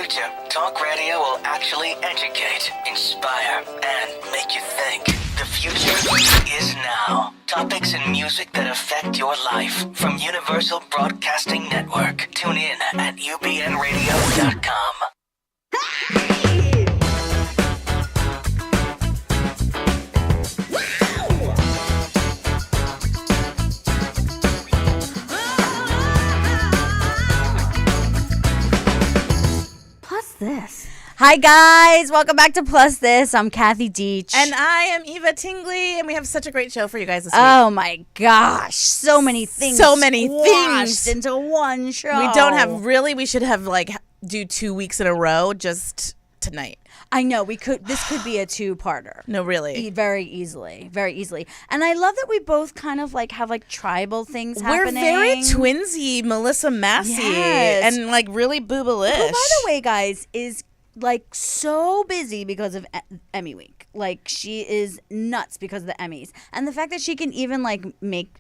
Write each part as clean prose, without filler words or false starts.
future, talk radio will actually educate, inspire, and make you think. The future is now. Topics and music that affect your life from Universal Broadcasting Network. Tune in at ubnradio.com. This. Hi guys, welcome back to Plus This. I'm Kathy Deach. And I am Eva Tingley, and we have such a great show for you guys this week. Oh my gosh, so many things. So many things into one show. We don't have we should have do 2 weeks in a row just tonight. I know, this could be a two-parter. No, really. Very easily. And I love that we both kind of have tribal things happening. We're very twinsy, Melissa Massey, and really boobalish. Who, by the way, guys, is so busy because of Emmy week. She is nuts because of the Emmys. And the fact that she can even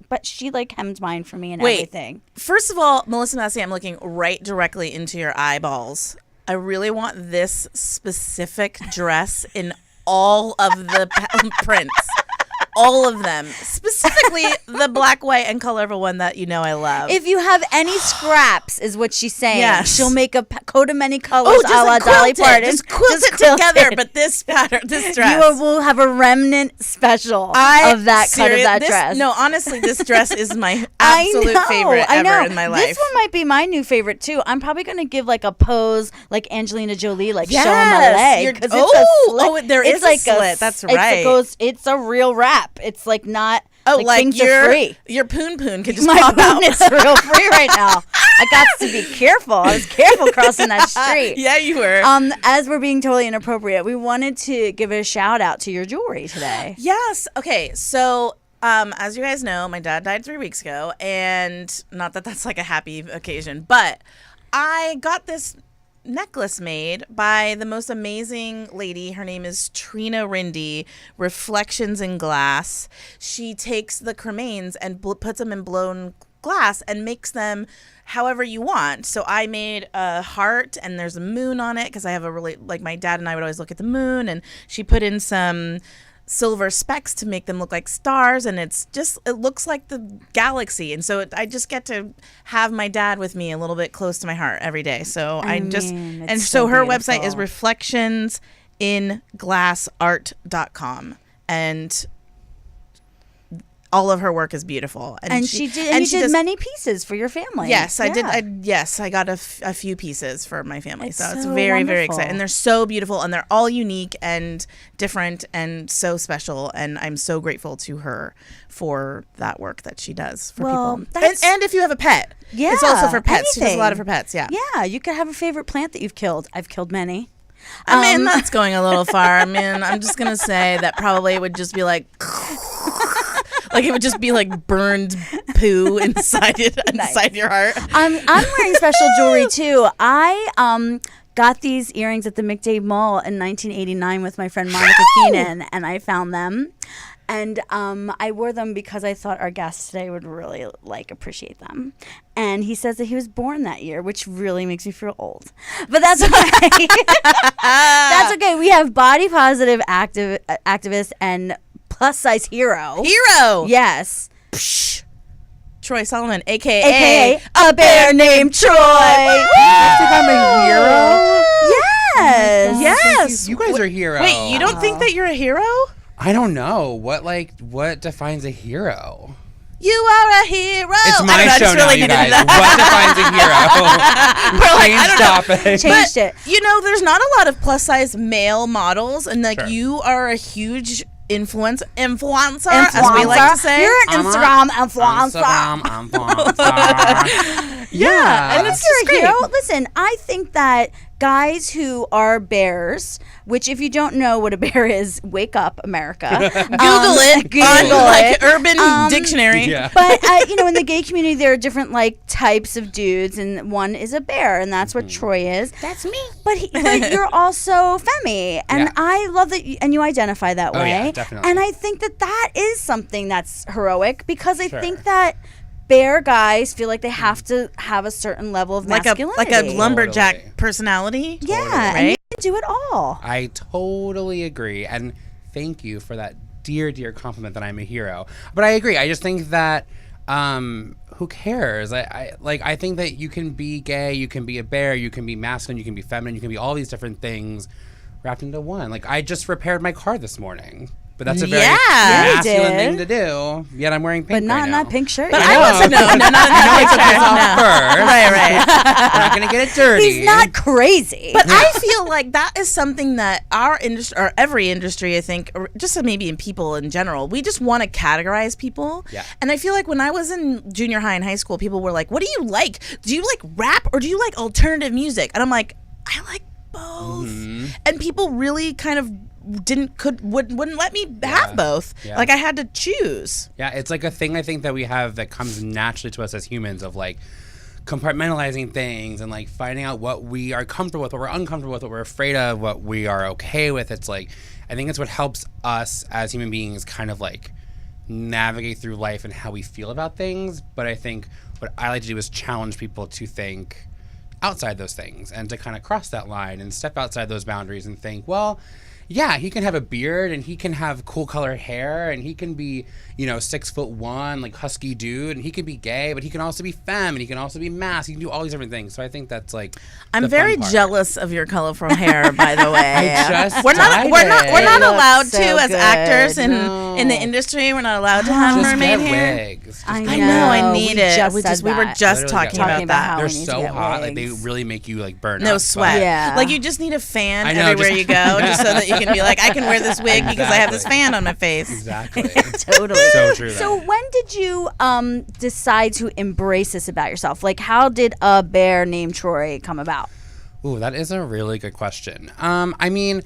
but she hems mine for me and everything. First of all, Melissa Massey, I'm looking right directly into your eyeballs. I really want this specific dress in all of the prints. All of them. Specifically the black, white, and colorful one that I love. If you have any scraps, is what she's saying. Yes. She'll make a coat of many colors a la Dolly Parton. Just quilt it together, but this pattern, this dress. You will have a remnant special of that dress. No, honestly, this dress is my absolute favorite ever in my life. This one might be my new favorite, too. I'm probably going to give a pose like Angelina Jolie, showing my leg. Because it's a slit. There is a slit. That's right. It's a real wrap. It's not things your, are free. Your poon could just my pop out. My poon is real free right now. I got to be careful. I was careful crossing that street. Yeah, you were. As we're being totally inappropriate, we wanted to give a shout out to your jewelry today. Yes. Okay. So, as you guys know, my dad died 3 weeks ago, and not that that's a happy occasion, but I got this necklace made by the most amazing lady. Her name is Trina Rindy, Reflections in Glass. She takes the cremains and puts them in blown glass and makes them however you want. So I made a heart and there's a moon on it because I have a really, my dad and I would always look at the moon, and she put in some silver specks to make them look like stars, and it looks like the galaxy. And so I just get to have my dad with me a little bit close to my heart every day. So her website is reflectionsinglassart.com, and all of her work is beautiful. And she did many pieces for your family. Yes, I did. I got a few pieces for my family. So it's very, very exciting. And they're so beautiful, and they're all unique and different and so special. And I'm so grateful to her for that work that she does for people. And if you have a pet, it's also for pets. She does a lot of her pets. Yeah. Yeah. You could have a favorite plant that you've killed. I've killed many. I mean, that's going a little far. I mean, I'm just going to say that probably would just be it would just be burned poo inside your heart. I'm wearing special jewelry too. I got these earrings at the McDade Mall in 1989 with my friend Monica Keenan, and I found them. And I wore them because I thought our guest today would really appreciate them. And he says that he was born that year, which really makes me feel old. But that's okay. That's okay. We have body positive activist and plus size hero. Yes. Psh. Troy Solomon, a.k.a. a bear named Troy. You think I'm a hero? Yes. Yes. You guys are heroes. Wait, you don't think that you're a hero? I don't know. What defines a hero? You are a hero. It's my show now, you guys. What defines a hero? Changed it. There's not a lot of plus-size male models, and you are a huge influencer, as we like to say. You're an Instagram influencer. Yeah, and you're a hero. Listen, I think that guys who are bears, which if you don't know what a bear is, wake up, America. Google it on Urban Dictionary. Yeah. But in the gay community, there are different types of dudes, and one is a bear, and that's what Troy is. That's me. But you're also femi, and I love that, and you identify that way. Yeah, definitely. And I think that is something that's heroic, because I think that bear guys feel like they have to have a certain level of masculinity. Like a lumberjack Totally. personality. Yeah, right? and you can do it all. I totally agree, and thank you for that dear compliment that I'm a hero. But I agree. I just think that who cares? I think that you can be gay, you can be a bear, you can be masculine, you can be feminine, you can be all these different things wrapped into one. Like, I just repaired my car this morning. But that's a very masculine thing to do. Yet I'm wearing pink But not right in now. that pink shirt. But yet. I wasn't. No, not in that picture. No. Right. We're not gonna get it dirty. He's not crazy. But I feel like that is something that our industry, or every industry, I think, or just maybe in people in general, we just want to categorize people. Yeah. And I feel like when I was in junior high and high school, people were like, "What do you like? Do you like rap or do you like alternative music?" And I'm like, "I like both." Mm-hmm. And people really kind of wouldn't let me have both. Yeah. Like I had to choose. Yeah, it's like a thing I think that we have that comes naturally to us as humans of like compartmentalizing things and like finding out what we are comfortable with, what we're uncomfortable with, what we're afraid of, what we are okay with. It's like, I think it's what helps us as human beings kind of like navigate through life and how we feel about things. But I think what I like to do is challenge people to think outside those things and to kind of cross that line and step outside those boundaries and think, well, yeah, he can have a beard and he can have cool colored hair and he can be, 6'1", like husky dude, and he can be gay, but he can also be femme and he can also be masked. He can do all these different things. So I think that's like I'm the very fun part. jealous of your colorful hair, by the way. just we're not dyed we're not it. we're not It looks allowed so to as good. actors in No. the industry. We're not allowed to have Just mermaid get hair. wigs. Just I I get know, I No, need we it. just We said were that. just Literally talking got about wigs. that. How They're we need to so get hot. Like they wigs. really make you like burn No up. sweat. Yeah. Like you just need a fan I know, everywhere just- you go, just so that you can be like, I can wear this wig because I have this Exactly. fan on my face. Exactly. Totally. So true. So when did you decide to embrace this about yourself? Like, how did a bear named Troy come about? Ooh, that is a really good question. I mean,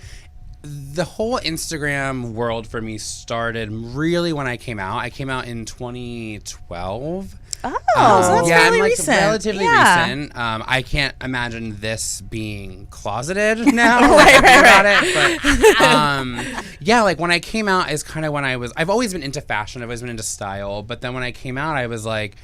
the whole Instagram world for me started really when I came out. I came out in 2012. Oh, so that's yeah, fairly I'm like recent. relatively Yeah. recent. I can't imagine this being closeted now. Right, thinking right, about it, but yeah, like when I came out is kind of when I've always been into fashion. I've always been into style. But then when I came out, I was like,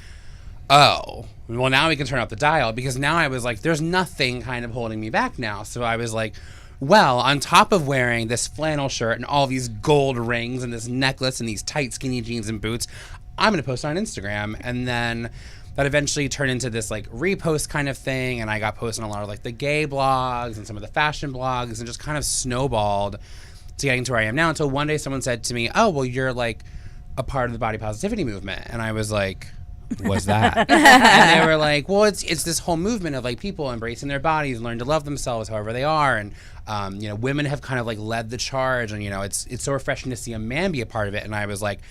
oh, well, now we can turn up the dial, because now I was like, there's nothing kind of holding me back now. So I was like, well, on top of wearing this flannel shirt and all these gold rings and this necklace and these tight skinny jeans and boots, I'm going to post on Instagram. And then that eventually turned into this like repost kind of thing. And I got posted on a lot of like the gay blogs and some of the fashion blogs, and just kind of snowballed to getting to where I am now, until one day someone said to me, oh, well, you're like a part of the body positivity movement. And I was like, what's that? And they were like, well, it's this whole movement of like people embracing their bodies and learn to love themselves however they are. And, women have kind of like led the charge, and, it's so refreshing to see a man be a part of it. And I was like,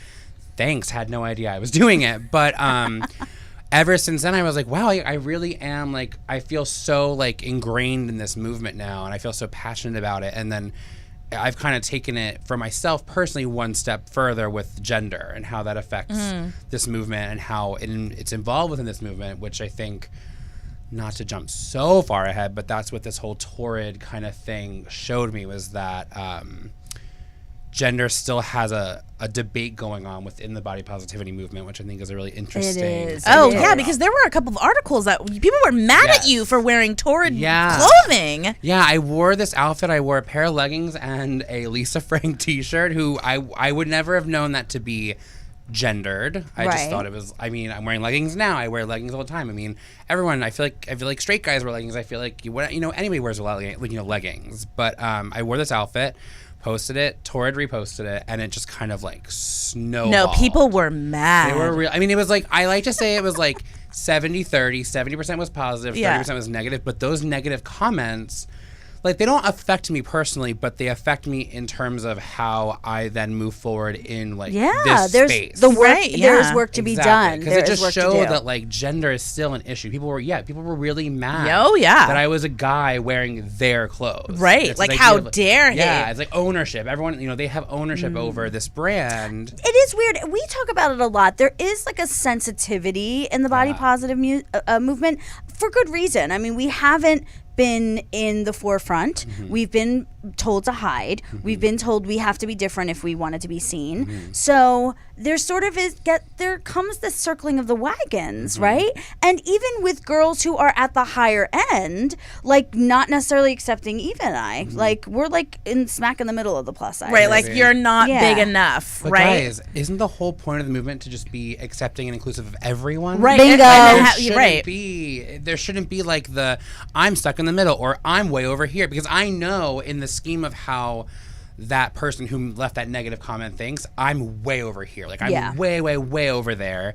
thanks, had no idea I was doing it. But ever since then, I was like, wow, I really am like, I feel so like ingrained in this movement now, and I feel so passionate about it. And then I've kind of taken it for myself personally one step further with gender and how that affects this movement and how it's involved within this movement, which I think, not to jump so far ahead, but that's what this whole torrid kind of thing showed me, was that gender still has a debate going on within the body positivity movement, which I think is a really interesting. is. thing to Oh, talk yeah, about. because there were a couple of articles that people were mad at Yes. you for wearing torrid Yeah. clothing. Yeah, I wore this outfit. I wore a pair of leggings and a Lisa Frank t-shirt, who I would never have known that to be gendered. I just Right. thought it was, I'm wearing leggings now. I wear leggings all the time. Everyone, I feel like straight guys wear leggings. I feel like anybody wears leggings. But I wore this outfit, posted it, Torrid reposted it, and it just kind of like snowballed. No, people were mad. They were real. It was like, I like to say it was like 70-30. 70% was positive, 30% was negative. But those negative comments, like, they don't affect me personally, but they affect me in terms of how I then move forward in like this there's space. the work. Right, yeah. There's work to be done. Because There it is just work to showed do. that like gender is still an issue. People were really mad. Oh, yeah. That I was a guy wearing their clothes. Right, It's like, this how idea of, dare he? Yeah, it's like ownership. Everyone, they have ownership over this brand. It is weird. We talk about it a lot. There is like a sensitivity in the body positive movement for good reason. We haven't been in the forefront. We've been told to hide. We've been told we have to be different if we wanted to be seen. So there sort of there comes the circling of the wagons, right? And even with girls who are at the higher end, like not necessarily accepting Eva and I, like we're like smack in the middle of the plus size. Right, like you're not big enough, But right? guys, isn't the whole point of the movement to just be accepting and inclusive of everyone? Right. Bingo. There shouldn't be like I'm stuck in the middle or I'm way over here, because I know in the scheme of how that person who left that negative comment thinks, I'm way over here. Like I'm way, way, way over there.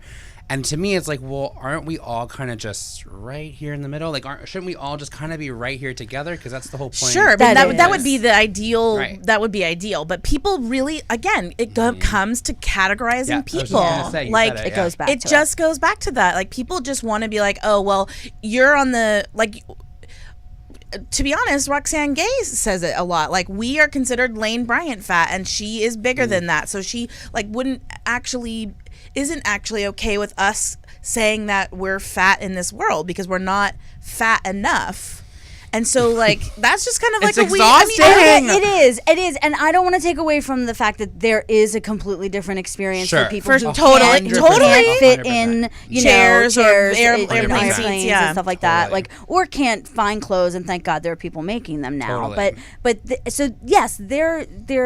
And to me, it's like, well, aren't we all kind of just right here in the middle? Like, shouldn't we all just kind of be right here together? Because that's the whole point. Sure, but that is. would be the ideal. Right. That would be ideal. But people really, again, it comes to categorizing Yeah, I was people. just gonna say, you Like said It goes back it to just goes back to that. Like people just want to be like, oh well, you're on the like. To be honest, Roxanne Gay says it a lot. Like we are considered Lane Bryant fat, and she is bigger than that. So she like isn't actually okay with us saying that we're fat in this world because we're not fat enough. And so, like, that's just kind of like It's a exhausting. It is, and I don't want to take away from the fact that there is a completely different experience Sure. for people For who totally can't fit in, Chairs or and airplane airplanes seats, yeah. and stuff like that, Totally. like, or can't find clothes. And thank God there are people making them now. Totally. So yes, their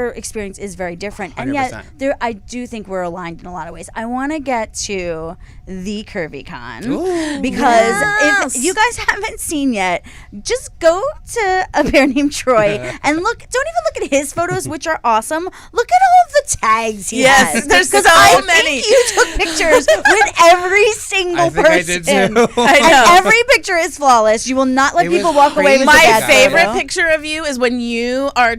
experience is very different, and yet 100%. I do think we're aligned in a lot of ways. I want to get to the CurvyCon because if you guys haven't seen yet, just go to A Bear Named Troy and look. Don't even look at his photos, which are awesome. Look at all of the tags he Yes, has. there's so I many. think you took pictures with every single I think I person. did too. I And know. every picture is flawless. You will not let It was people walk away with crazy. a My bad favorite photo. picture of you is when you are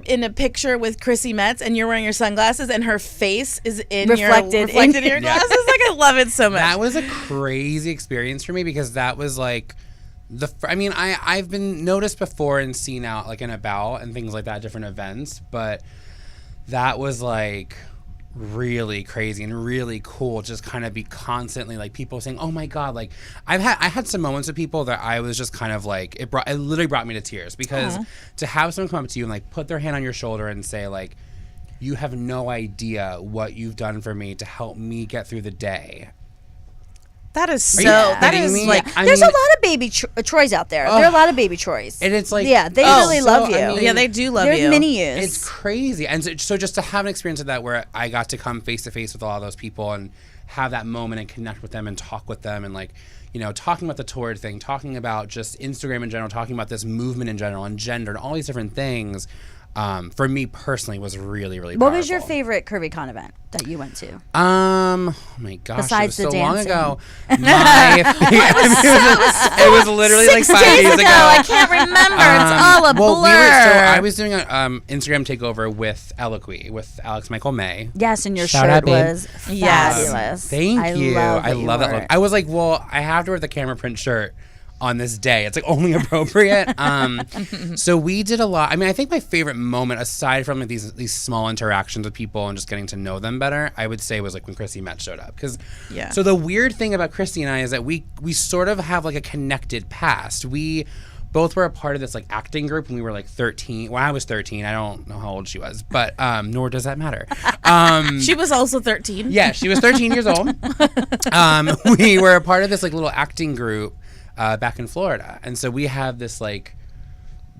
in a picture with Chrissy Metz and you're wearing your sunglasses and her face is Reflected in in- your glasses. Like I love it so much. That was a crazy experience for me, because that was like I've been noticed before and seen out like and about and things like that at different events, but that was like really crazy and really cool. Just kind of be constantly like people saying, "Oh my God!" Like I had some moments with people that I was just kind of like it literally brought me to tears, because to have someone come up to you and like put their hand on your shoulder and say like, "You have no idea what you've done for me to help me get through the day." That is Are you that kidding is me? like There's a lot of baby Troys out there. There are a lot of baby Troys. And it's like, yeah, they really love you. yeah, they do love They're you. mini yous. It's crazy. And so just to have an experience of that where I got to come face to face with all of those people and have that moment and connect with them and talk with them and like, you know, talking about the Torrid thing, talking about just Instagram in general, talking about this movement in general and gender and all these different things, for me personally was really, really powerful. What was your favorite CurvyCon event that you went to? Oh my gosh, Besides it was the so long dancing. ago. It was literally like 5 days ago. I can't remember. It's all a blur. I was doing an Instagram takeover with Eloquy, with Alex Michael May. Yes, and your Shout shirt out, babe. was Yes. fabulous. Thank you. I love that wore look. it. I was like, well, I have to wear the camera print shirt on this day. It's like only appropriate. So we did a lot. I mean, I think my favorite moment, aside from like these small interactions with people and just getting to know them better, I would say was like when Chrissy Metz showed up. So the weird thing about Chrissy and I is that we sort of have like a connected past. We both were a part of this like acting group when we were like 13. When I was 13, I don't know how old she was, but nor does that matter. She was also 13. Yeah, she was 13 years old. We were a part of this like little acting group back in Florida, and so we have this like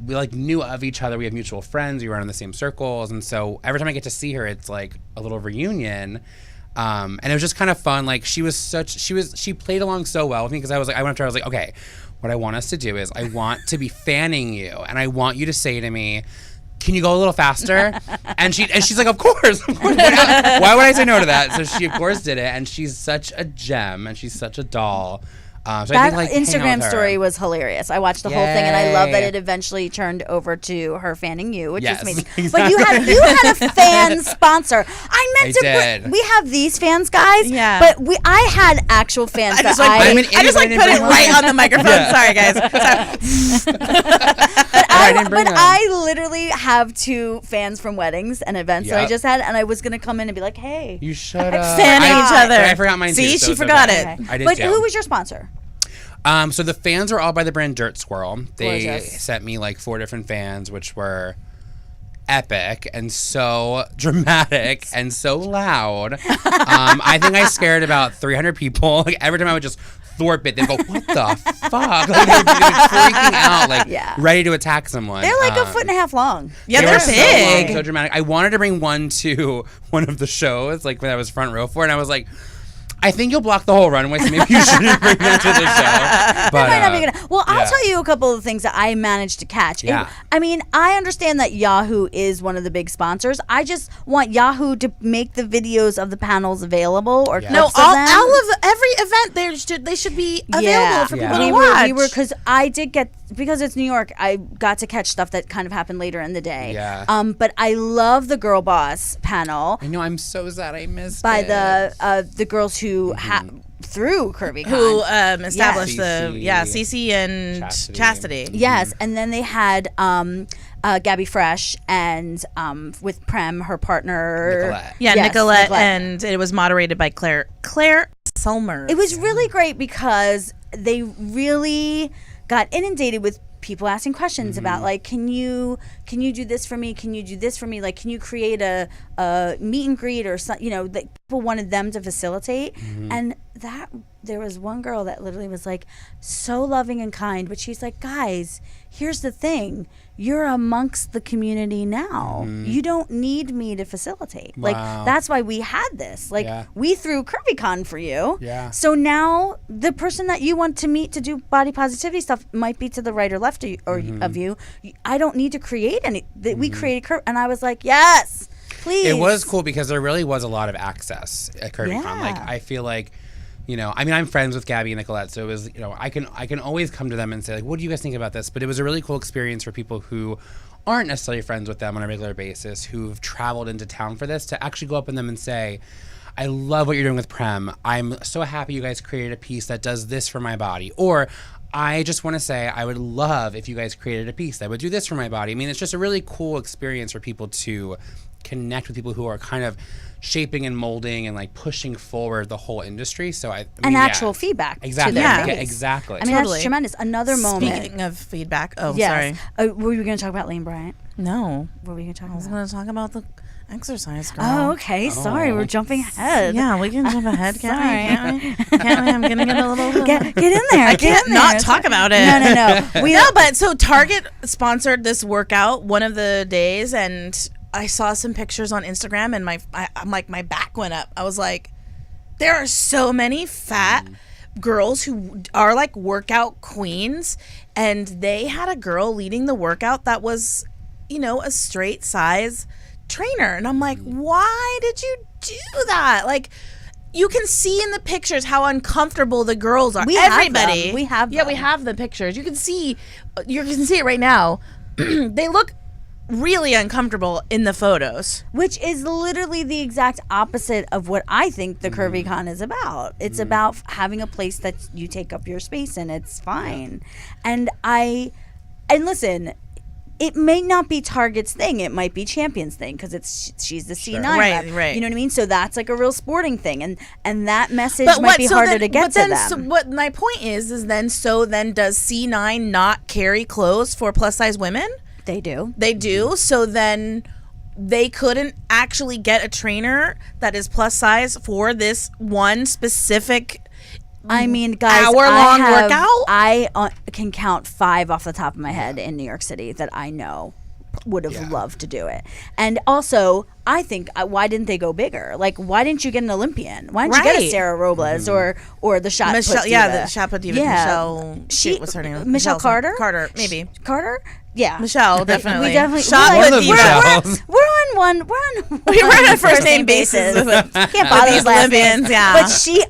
we like knew of each other. We have mutual friends. We were in the same circles, and so every time I get to see her, it's like a little reunion. And it was just kind of fun. Like she played along so well with me because I went up to her. I was like, okay, what I want us to do is I want to be fanning you, and I want you to say to me, can you go a little faster? And she's like, of course. Why would I say no to that? So she of course did it, and she's such a gem, and she's such a doll. So I That think, like, hang out Instagram with her. story was hilarious. I watched the whole thing, and I love that Yay. it eventually turned over to her fanning you, which Yes, is amazing. exactly. But you had a fan sponsor. I meant I to. did. We have these fans, guys. Yeah. But I had actual fans. I just that like, I'm an I just like idiot, put I it didn't right bring on the microphone. Sorry, guys. I didn't bring But one. I literally have two fans from weddings and events that I Yep. just had, and I was gonna come in and be like, "Hey." You should have. Fanning each other. I forgot mine See, too. so she it's forgot okay. it. I did But too. who was your sponsor? So the fans were all by the brand Dirt Squirrel. They Gorgeous. sent me like 4 different fans, which were epic and so dramatic and so loud. I think I scared about 300 people. Like every time I would just thwarp it, they'd go, "What the fuck?" Like, they were freaking out, like ready to attack someone. They're like a foot and a half long. Yeah, they're so big. long, so dramatic. I wanted to bring one to one of the shows, like when I was front row for it, and I was like, I think you'll block the whole runway, so maybe you shouldn't bring them to the show. But, Might not be gonna, well, I'll tell you a couple of things that I managed to catch. Yeah. I mean, I understand that Yahoo is one of the big sponsors. I just want Yahoo to make the videos of the panels available or clips No, of all them. of every event they should be available for people to watch. We were because I did get, because it's New York, I got to catch stuff that kind of happened later in the day. Yeah. But I love the Girl Boss panel I know, I'm so sad I missed by it. the girls who through CurvyCon. who established Cece. Cece and Chastity. Yes, and then they had Gabby Fresh and with Prem, her partner. Nicolette. Yeah, Yes, Nicolette, and it was moderated by Claire Sulmer. It was really great because they really got inundated with people asking questions about like, can you do this for me? Can you do this for me? Like, can you create a meet and greet or something? You know, that people wanted them to facilitate, and that there was one girl that literally was like so loving and kind, but she's like, guys, here's the thing. You're amongst the community now. You don't need me to facilitate. Wow. Like, that's why we had this. Like, we threw CurvyCon for you. Yeah. So now the person that you want to meet to do body positivity stuff might be to the right or left of you. I don't need to create any. We created and I was like, yes, please. It was cool because there really was a lot of access at CurvyCon. Yeah. Like, I feel like, you know, I mean, I'm friends with Gabby and Nicolette, so it was, you know, I can always come to them and say, like, what do you guys think about this? But it was a really cool experience for people who aren't necessarily friends with them on a regular basis, who've traveled into town for this, to actually go up in them and say, I love what you're doing with Prem. I'm so happy you guys created a piece that does this for my body. Or I just want to say I would love if you guys created a piece that would do this for my body. I mean, it's just a really cool experience for people to connect with people who are kind of shaping and molding and like pushing forward the whole industry. So I mean, actual feedback. Exactly. To their face. Exactly. I mean, Totally. that's tremendous. Another moment. Speaking of feedback, Yes. sorry. Were you going to talk about Lane Bryant? No, What were you going to talk I was about? going to talk about the exercise girl. Oh, okay. Sorry, we're jumping ahead. Yeah, we can jump ahead, can't we? Can't we? I'm gonna get a little. Get in there. I Get can't in not there. talk about it. No. No, but so Target sponsored this workout one of the days, and I saw some pictures on Instagram, and I'm like, my back went up. I was like, there are so many fat girls who are like workout queens, and they had a girl leading the workout that was, you know, a straight size trainer, and I'm like, why did you do that? Like, you can see in the pictures how uncomfortable the girls are. We have Everybody, them. We have yeah, we them. have the pictures. You can see it right now. They look really uncomfortable in the photos. Which is literally the exact opposite of what I think the CurvyCon is about. It's about having a place that you take up your space in. It's fine. And listen, it may not be Target's thing. It might be Champion's thing because she's the C9 Right, rep. right. You know what I mean? So that's like a real sporting thing, and that message might be harder to get to them. So what my point is then does C9 not carry clothes for plus size women? They do. They do. So then they couldn't actually get a trainer that is plus size for this one specific. I mean, guys, hour-long workout? I can count 5 off the top of my head in New York City that I know would have loved to do it. And also, I think, why didn't they go bigger? Like, why didn't you get an Olympian? Why didn't you get a Right. Sarah Robles or the shot Michelle, put diva? yeah, the shot put diva. Yeah. Michelle. What's her name? Michelle Carter? Carter, maybe. Carter? Yeah. Michelle, definitely. We definitely Shot we're, put One of diva. Michelle's. we're on one. We're on We're on a first name basis with Can't bother these with last names. Olympians, yeah. But she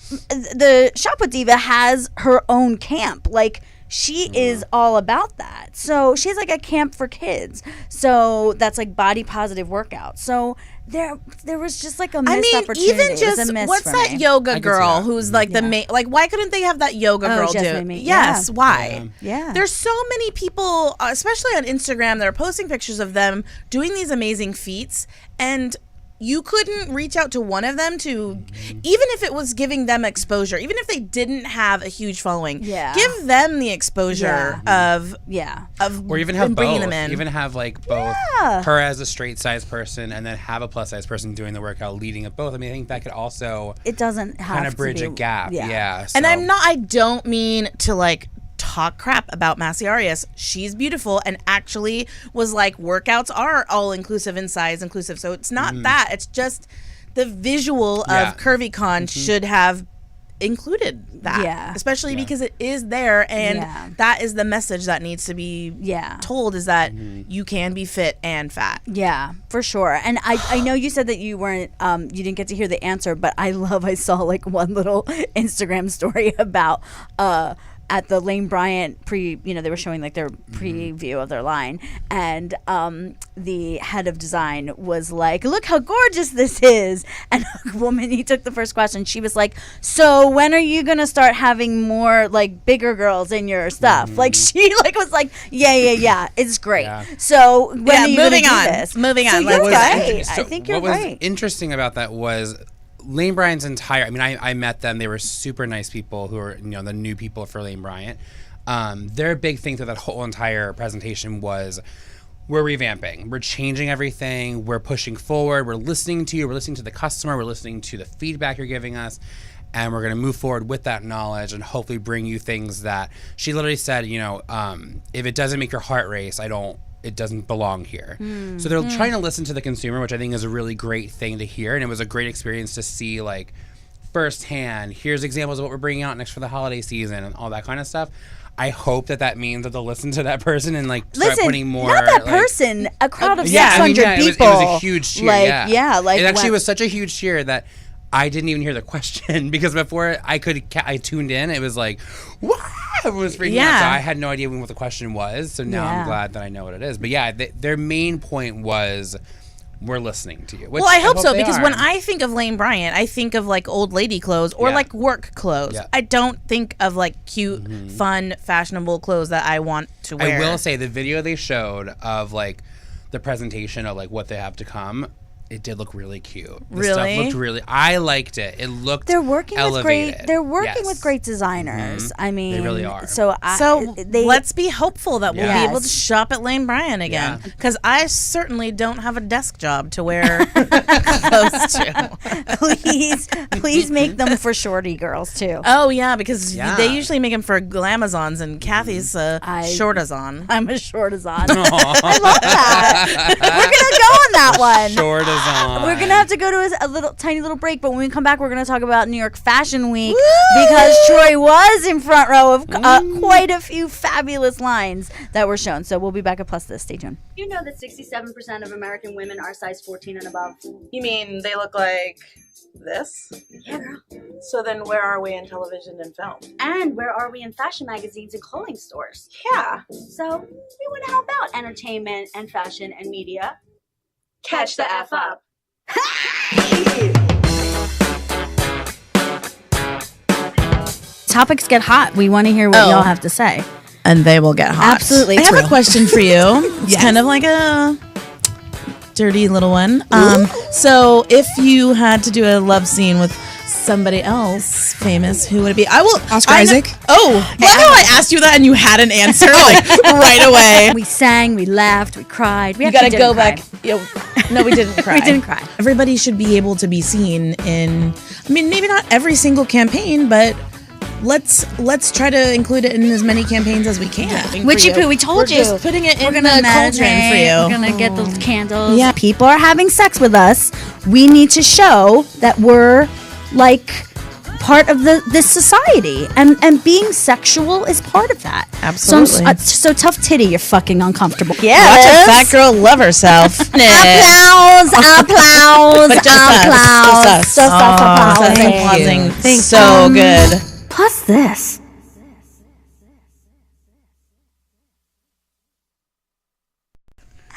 the Shot Put Diva has her own camp. Like, she is all about that. So she has like a camp for kids. So that's like body positive workout. So there was just like a missed opportunity. even It was just a miss what's for that me. yoga I can see girl that. who's like the main? Like, why couldn't they have that yoga girl do Jasmine it? May, Yes, yeah. why? Yeah. There's so many people, especially on Instagram, that are posting pictures of them doing these amazing feats, and you couldn't reach out to one of them to, even if it was giving them exposure, even if they didn't have a huge following, give them the exposure of or even have bringing both. them in. Even have like both her as a straight size person and then have a plus size person doing the workout leading of both. I mean, I think that could also it doesn't have kind of bridge to a gap. Yeah. And I don't mean to like talk crap about Massey Arias. She's beautiful and actually was like, workouts are all inclusive and size inclusive. So it's not that. It's just the visual of CurvyCon should have included that. Especially because it is there, and that is the message that needs to be told, is that you can be fit and fat. Yeah, for sure. And I know you said that you weren't you didn't get to hear the answer, but I saw like one little Instagram story about at the Lane Bryant they were showing like their preview of their line, and the head of design was like, look how gorgeous this is. And a woman, he took the first question, she was like, so when are you gonna start having more like bigger girls in your stuff? Like she like was like, yeah, it's great. So when are you moving gonna on do this? moving so on you're right. So I think you're what was right. interesting about that was Lane Bryant's entire, I mean, I met them. They were super nice people who are, the new people for Lane Bryant. Their big thing through that whole entire presentation was, we're revamping. We're changing everything. We're pushing forward. We're listening to you. We're listening to the customer. We're listening to the feedback you're giving us. And we're going to move forward with that knowledge and hopefully bring you things that, she literally said, if it doesn't make your heart race, it doesn't belong here. So they're trying to listen to the consumer, which I think is a really great thing to hear. And it was a great experience to see, like, firsthand, here's examples of what we're bringing out next for the holiday season and all that kind of stuff. I hope that means that they'll listen to that person and like start putting more. Not that person, a crowd of 600 people. It was a huge cheer. Like it actually was such a huge cheer that I didn't even hear the question, because before I tuned in, it was like, what? Everyone was freaking out. So I had no idea what the question was. So now I'm glad that I know what it is. But yeah, their main point was, we're listening to you. Well, I hope so, because when I think of Lane Bryant, I think of like old lady clothes or like work clothes. Yeah. I don't think of like cute, fun, fashionable clothes that I want to wear. I will say the video they showed of like the presentation of like what they have to come, it did look really cute. The stuff looked really, I liked it. It looked elevated. They're working with great designers. I mean, they really are. So let's be hopeful that we'll be able to shop at Lane Bryant again, because I certainly don't have a desk job to wear clothes to. Please make them for shorty girls too. Oh yeah, because they usually make them for glamazons, and Kathy's shortazon. I'm a shortazon. I love that. We're gonna go on that one. Shortazon. We're gonna have to go to a tiny little break, but when we come back, we're gonna talk about New York Fashion Week. Woo! Because Troy was in front row of quite a few fabulous lines that were shown. So we'll be back at Plus This. Stay tuned. You know that 67% of American women are size 14 and above. You mean they look like this? Yeah, girl. So then where are we in television and film? And where are we in fashion magazines and clothing stores? Yeah. So we want to help out entertainment and fashion and media. Catch the F up. Topics get hot. We want to hear what y'all have to say. And they will get hot. Absolutely. I have a question for you. It's kind of like a dirty little one. So if you had to do a love scene with somebody else famous, who would it be? Oscar Isaac. Love how I asked you that and you had an answer like right away. We sang, we laughed, we cried. You gotta go back. No, we didn't cry. We didn't cry. Everybody should be able to be seen in, I mean, maybe not every single campaign, but let's try to include it in as many campaigns as we can. Witchy poo, we told you. We're just putting it in the cauldron for you. We're gonna get the candles. Yeah, people are having sex with us. We need to show that we're like part of this society, and being sexual is part of that. Absolutely. So tough titty, you're fucking uncomfortable. Yeah, watch a fat girl love herself. Applause, applause. Just applauding. Thanks. So good. Plus this.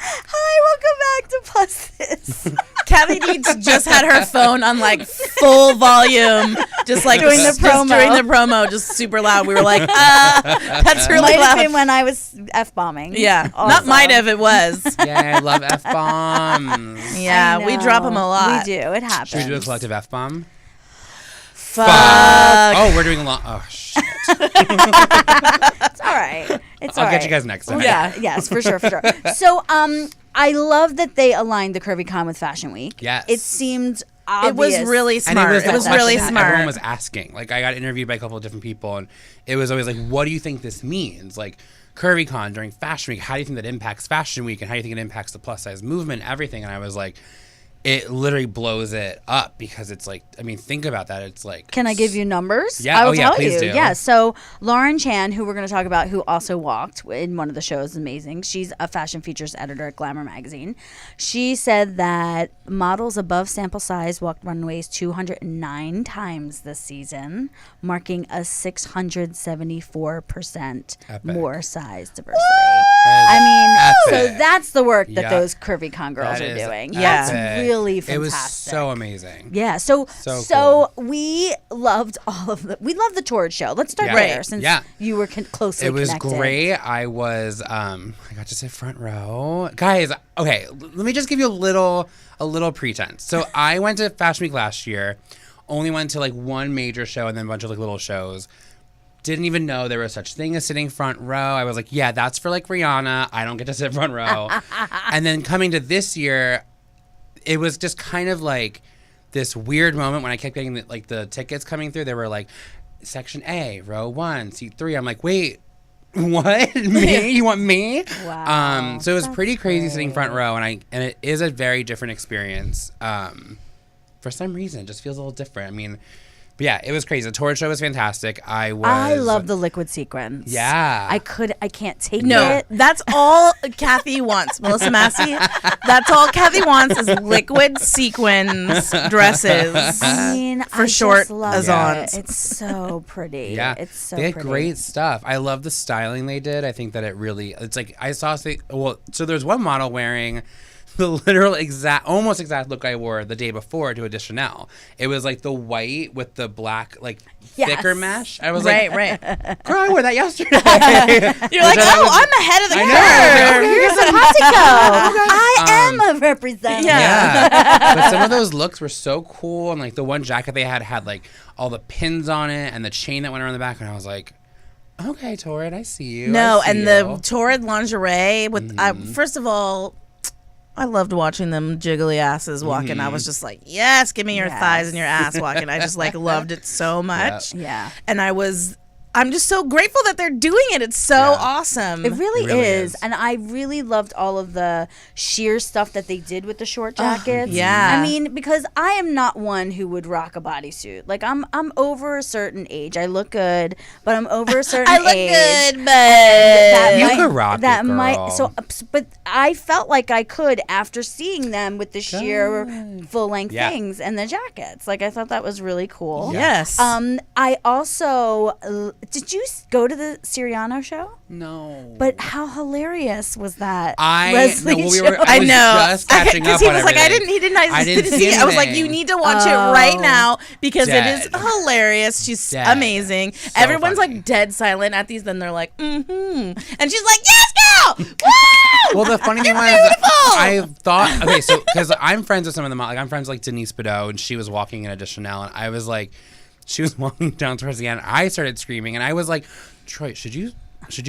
Hi, welcome back to Plus This. Kathy Dietz just had her phone on like full volume, just like Doing the just promo. during the promo, just super loud. We were like, that's really Might have loud. been when I was F-bombing. Yeah, Also. not might have. It was. Yeah, I love F-bombs. Yeah, I we drop them a know. lot. We do. It happens. Should we do a collective F-bomb? Fuck. Oh, we're doing a long... Oh, shit. It's all right. It's all I'll right. get you guys next time. Yeah. Yes, for sure, for sure. So, I love that they aligned the CurvyCon with Fashion Week. Yes. It seemed It obvious. was really And smart. It was the really question smart. Everyone was asking. Like, I got interviewed by a couple of different people, and it was always like, what do you think this means? Like, CurvyCon during Fashion Week, how do you think that impacts Fashion Week, and how do you think it impacts the plus-size movement, everything? And I was like, it literally blows it up because it's like, I mean, think about that. It's like... Can I give you numbers? Yeah. I will Oh, yeah, tell please you. do. Yeah. So Lauren Chan, who we're going to talk about, who also walked in one of the shows, amazing. She's a fashion features editor at Glamour magazine. She said that models above sample size walked runways 209 times this season, marking a 674% Epic. more size diversity. I mean, so Epic. that's the work that Yeah. those CurvyCon girls That are is doing. Yeah. That's epic. really It was fantastic. so amazing. Yeah, so cool. we loved all of the. We loved the Torrid show. Let's start Yeah. there Right. since Yeah. you were closely It was connected. great. I was I got to sit front row. Guys, okay, let me just give you a little pretense. So I went to Fashion Week last year, only went to like one major show and then a bunch of like little shows. Didn't even know there was such thing as sitting front row. I was like, yeah, that's for like Rihanna. I don't get to sit front row. And then coming to this year, it was just kind of like this weird moment when I kept getting the tickets coming through. They were like, Section A, row 1, seat 3. I'm like, wait, what? Me? You want me? Wow, So it was that's pretty crazy sitting great. front row, and it is a very different experience. For some reason, it just feels a little different. I mean, but yeah, it was crazy. The Torrid show was fantastic. I love the liquid sequins. Yeah. I can't take No, it. that's all Kathy wants. Melissa Massey, that's all Kathy wants is liquid sequins dresses. I mean, For I short just love azans. it. It's so pretty. Yeah, It's so they had pretty. great stuff. I love the styling they did. I think that it's like I saw. So there's one model wearing the literal almost exact look I wore the day before to a Chanel. It was like the white with the black, like Yes. thicker mesh. I was Right, like, right. girl, I wore that yesterday. You're like, I'm ahead of the I know. curve. Here's a Patico. I am a representative. Yeah. But some of those looks were so cool, and like the one jacket they had like all the pins on it and the chain that went around the back, and I was like, okay, Torrid, I see you. No, I see and you. the Torrid lingerie with first of all, I loved watching them jiggly asses walking. I was just like, yes, give me your thighs and your ass walking. I just like loved it so much. Yeah. And I'm just so grateful that they're doing it. It's so awesome. It really, really is. is. And I really loved all of the sheer stuff that they did with the short jackets. yeah. I mean, because I am not one who would rock a bodysuit. Like I'm over a certain age. I look good, but I'm over a certain I look age. good, but That You might- could rock that it, might girl. so but I felt like I could after seeing them with the sheer full length Yeah. things and the jackets. Like I thought that was really cool. yes. I also did you go to the Siriano show? No. But how hilarious was that? I Leslie no, we show? were. I I was know. just catching up he on was like, everything. he didn't I didn't see it. I was like, anything. you need to watch it right Oh. now because it is Dead. hilarious. She's Dead. amazing. Everyone's funny. like dead silent at these. Then they're like, and she's like, yes, girl. Woo! Well, the funny thing You're was, beautiful! I thought, okay, so because I'm friends with some of them, like I'm friends with like Denise Bidot, and she was walking in a Chanel, and I was like, she was walking down towards the end. I started screaming, and I was like, Troy, should you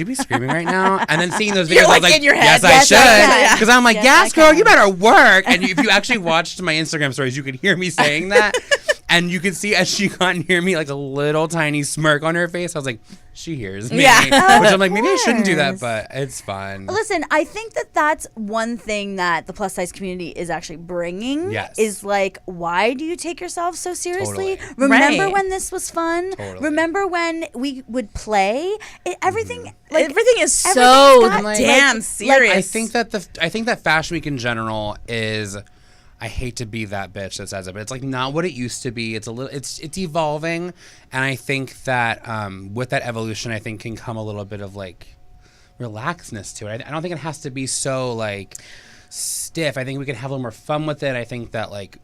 be screaming right now? And then seeing those videos, You're I was like like, in your yes, head. Yes, I I can. should. Because I'm like, Yes, yes, I girl, can. you better work. And if you actually watched my Instagram stories, you could hear me saying that. And you could see as she got near me, like a little tiny smirk on her face. I was like, she hears me. Yeah. Which I'm like, maybe I shouldn't do that, course. but it's fun. Listen, I think that that's one thing that the plus size community is actually bringing. Yes. Is like, why do you take yourself so seriously? Totally. Remember Right. when this was fun? Totally. Remember when we would play? Everything, like Everything is everything's so got, damn like- serious. I think that Fashion Week in general is, I hate to be that bitch that says it, but it's like not what it used to be. It's it's evolving, and I think that with that evolution, I think can come a little bit of like relaxedness to it. I don't think it has to be so like stiff. I think we can have a little more fun with it. I think that like